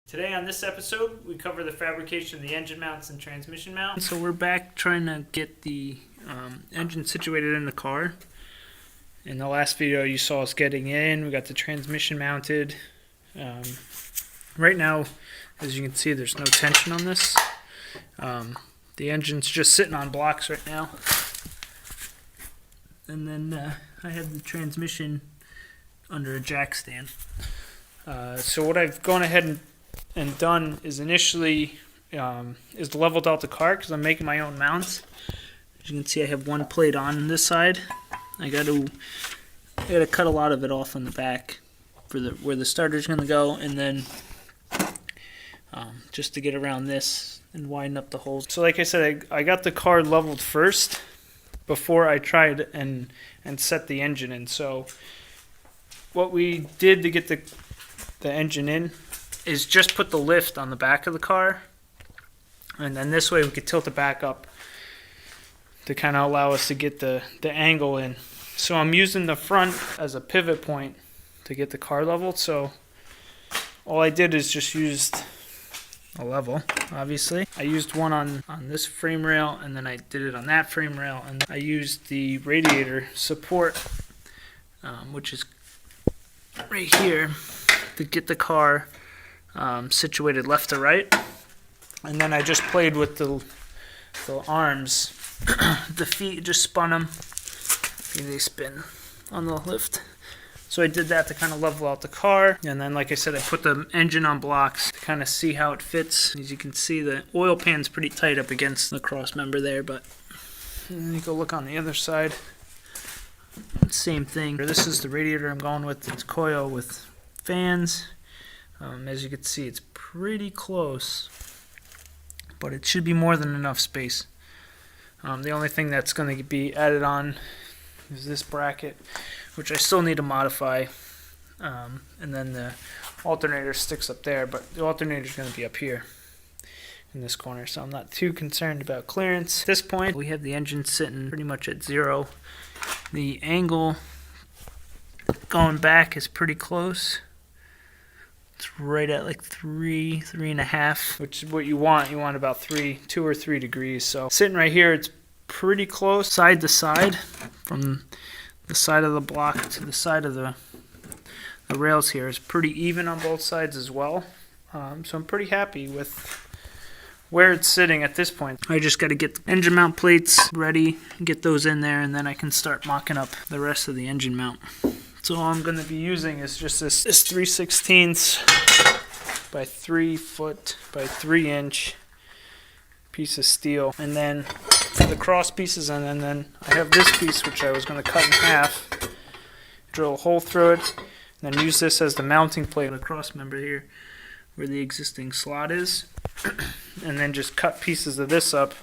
Today on this episode, we cover the fabrication of the engine mounts and transmission mount. So we're back trying to get the engine situated in the car. In the last video you saw us getting in, we got the transmission mounted. Right now, as you can see, there's no tension on this. The engine's just sitting on blocks right now. And then I have the transmission under a jack stand. So what I've gone ahead and done is initially is leveled out the car because I'm making my own mounts. As you can see, I have one plate on this side. I got to cut a lot of it off on the back for where the starter's going to go, and then just to get around this and widen up the holes. So like I said, I got the car leveled first before I tried and set the engine in. So what we did to get the engine in is just put the lift on the back of the car, and then this way we could tilt it back up to kind of allow us to get the angle in. So I'm using the front as a pivot point to get the car leveled. So all I did is just used a level, obviously. I used one on this frame rail, and then I did it on that frame rail, and I used the radiator support, which is right here, to get the car situated left to right. And then I just played with the arms, the feet, just spun them. They spin on the lift. So I did that to kind of level out the car. And then, like I said, I put the engine on blocks to kind of see how it fits. As you can see, the oil pan's pretty tight up against the cross member there, but you go look on the other side. Same thing. This is the radiator I'm going with. It's coil with fans. As you can see, it's pretty close, but it should be more than enough space. The only thing that's going to be added on is this bracket, which I still need to modify, and then the alternator sticks up there, but the alternator is going to be up here in this corner, so I'm not too concerned about clearance. At this point, we have the engine sitting pretty much at 0. The angle going back is pretty close. It's right at like 3.5, which is what you want. You want about 2 or 3 degrees. So sitting right here, it's pretty close, side to side, from the side of the block to the side of the rails here. Is pretty even on both sides as well. So I'm pretty happy with where it's sitting at this point. I just got to get the engine mount plates ready, get those in there, and then I can start mocking up the rest of the engine mount. So all I'm going to be using is just this 3/16 by 3 foot by 3 inch piece of steel, and then for the cross pieces, and then I have this piece which I was going to cut in half, drill a hole through it, and then use this as the mounting plate on the cross member here where the existing slot is, and then just cut pieces of this up,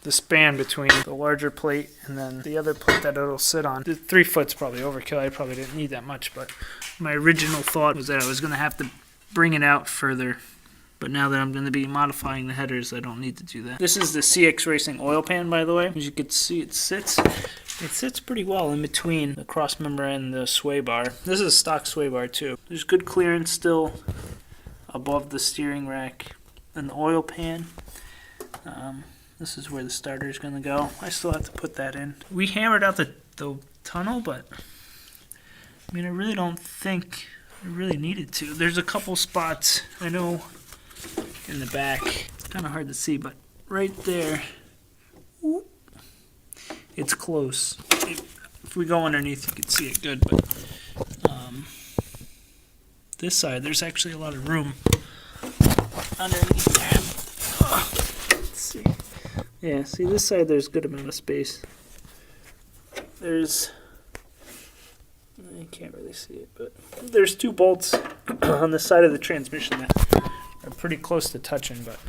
the span between the larger plate and then the other plate that it'll sit on. The 3 foot's probably overkill. I probably didn't need that much, but my original thought was that I was going to have to bring it out further. But now that I'm going to be modifying the headers, I don't need to do that. This is the CX Racing oil pan, by the way. As you can see, it sits pretty well in between the cross member and the sway bar. This is a stock sway bar too. There's good clearance still above the steering rack and the oil pan. This is where the starter is going to go. I still have to put that in. We hammered out the tunnel, but I mean, I really don't think I really needed to. There's a couple spots, I know, in the back. Kind of hard to see, but right there, it's close. If we go underneath, you can see it good, but this side, there's actually a lot of room underneath there. Let's see. Yeah, see this side, there's a good amount of space. I can't really see it, but there's 2 bolts on the side of the transmission that are pretty close to touching, but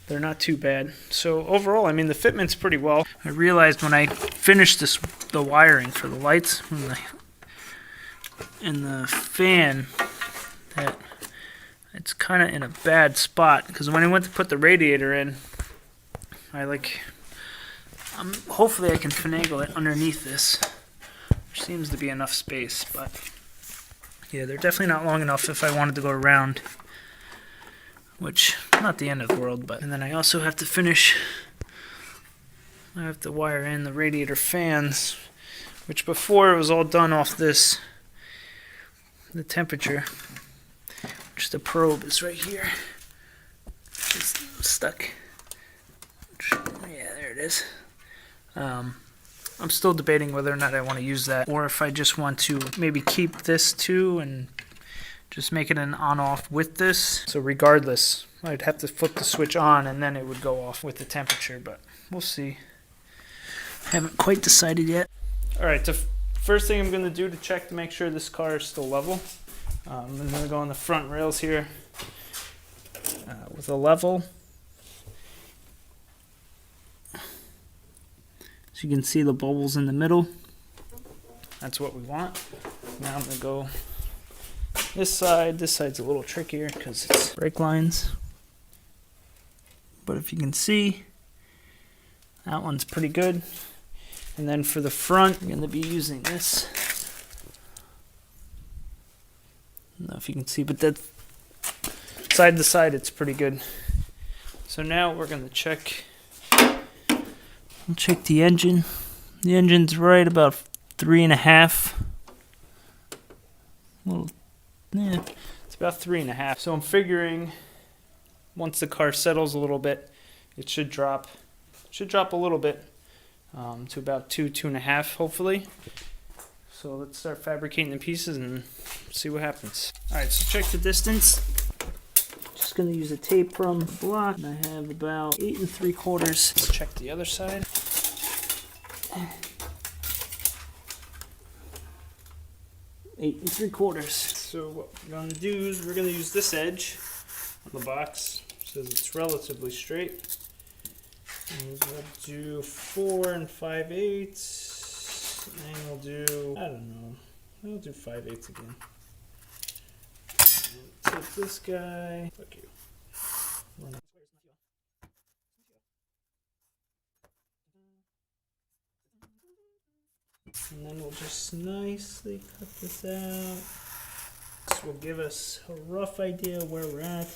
they're not too bad. So overall, I mean, the fitment's pretty well. I realized when I finished the wiring for the lights and the fan that it's kind of in a bad spot, because when I went to put the radiator in, hopefully I can finagle it underneath this. There seems to be enough space, but Yeah, they're definitely not long enough if I wanted to go around, which not the end of the world. But and then I also have to finish. I have to wire in the radiator fans, which before it was all done off this. The temperature, which the probe is right here. It's stuck. Yeah, there it is. I'm still debating whether or not I want to use that, or if I just want to maybe keep this too and just make it an on-off with this. So regardless, I'd have to flip the switch on and then it would go off with the temperature, but we'll see. Haven't quite decided yet. Alright, the first thing I'm going to do to check to make sure this car is still level, I'm going to go on the front rails here with a level. So you can see the bubbles in the middle. That's what we want. Now I'm going to go this side. This side's a little trickier because it's brake lines. But if you can see, that one's pretty good. And then for the front, I'm going to be using this. I don't know if you can see, but that side to side, it's pretty good. So now we're going to check. We'll check the engine. The engine's right about 3.5. Well, yeah, it's about 3.5. So I'm figuring once the car settles a little bit, it should drop. Should drop a little bit to about 2.5, hopefully. So let's start fabricating the pieces and see what happens. All right, so check the distance. Just gonna use a tape from the block. And I have about 8 3/4. Let's check the other side. 8 3/4. So what we're gonna do is we're gonna use this edge on the box. It says it's relatively straight. And we'll do 4 5/8. And we'll do, I don't know, we'll do 5/8 again. And take this guy. Fuck you. And then we'll just nicely cut this out. This will give us a rough idea where we're at.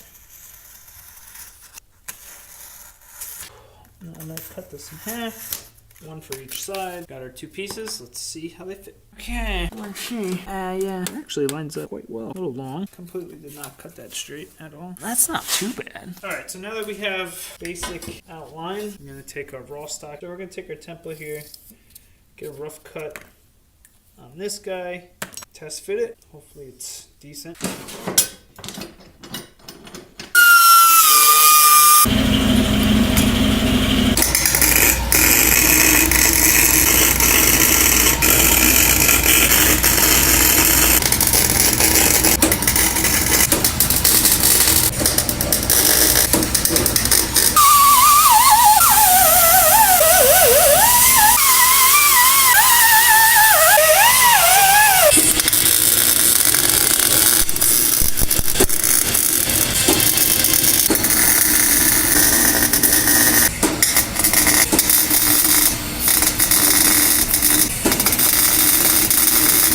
Now I'm going to cut this in half. One for each side. Got our 2 pieces. Let's see how they fit. Okay. Let's see. Yeah. It actually lines up quite well. A little long. Completely did not cut that straight at all. That's not too bad. Alright, so now that we have basic outline, I'm going to take our raw stock. So we're going to take our template here, get a rough cut on this guy, test fit it. Hopefully it's decent.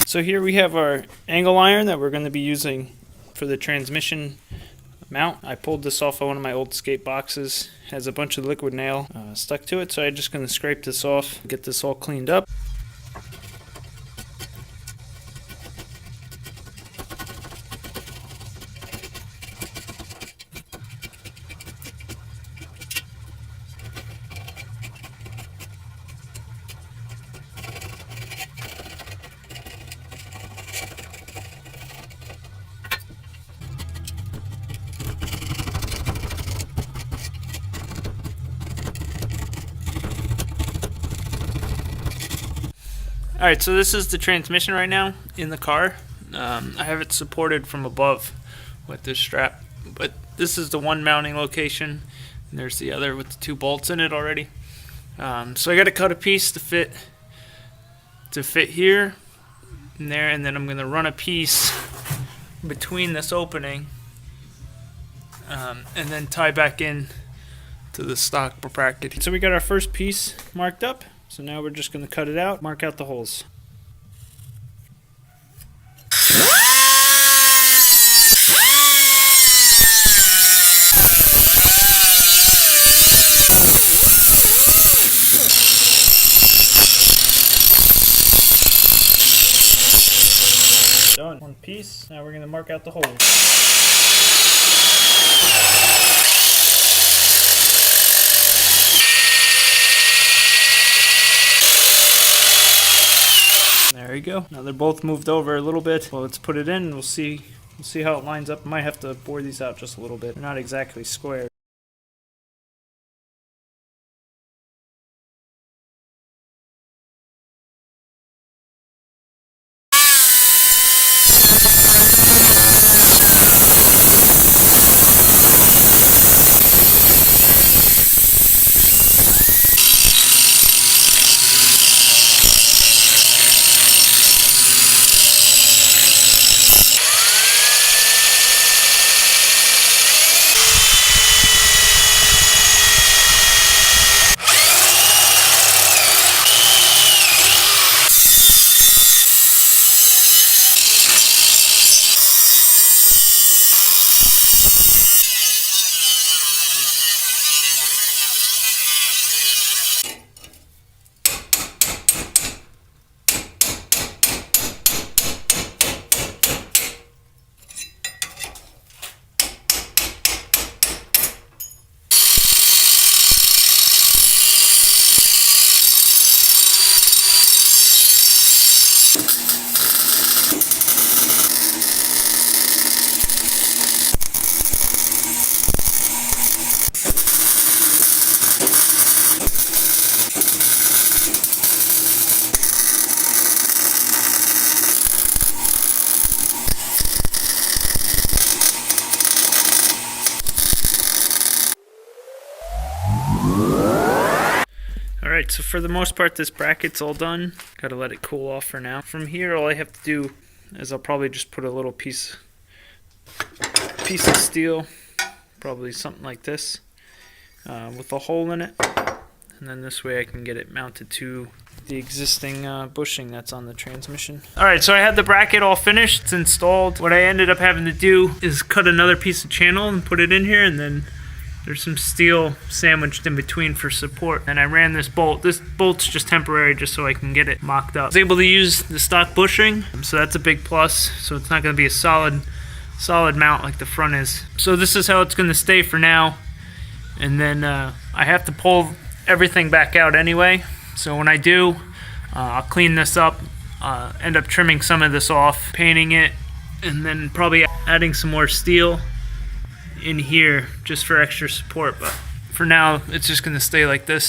So here we have our angle iron that we're going to be using for the transmission mount. I pulled this off of one of my old skate boxes. It has a bunch of liquid nail stuck to it, so I'm just going to scrape this off, get this all cleaned up. Alright, so this is the transmission right now in the car. I have it supported from above with this strap, but this is the one mounting location, and there's the other with the 2 bolts in it already. So I got to cut a piece to fit here and there, and then I'm going to run a piece between this opening and then tie back in to the stock bracket. So we got our first piece marked up. So now we're just going to cut it out, mark out the holes. Now we're going to mark out the holes. There you go. Now they're both moved over a little bit. Well, let's put it in and we'll see how it lines up. I might have to bore these out just a little bit. They're not exactly square. Alright, so for the most part this bracket's all done. Gotta let it cool off for now. From here all I have to do is I'll probably just put a little piece of steel, probably something like this, with a hole in it. And then this way I can get it mounted to the existing bushing that's on the transmission. Alright, so I had the bracket all finished, it's installed. What I ended up having to do is cut another piece of channel and put it in here, and then there's some steel sandwiched in between for support. And I ran this bolt. This bolt's just temporary just so I can get it mocked up. I was able to use the stock bushing, so that's a big plus. So it's not going to be a solid mount like the front is. So this is how it's going to stay for now. And then I have to pull everything back out anyway. So when I do, I'll clean this up, end up trimming some of this off, painting it, and then probably adding some more steel in here just for extra support. But for now it's just going to stay like this.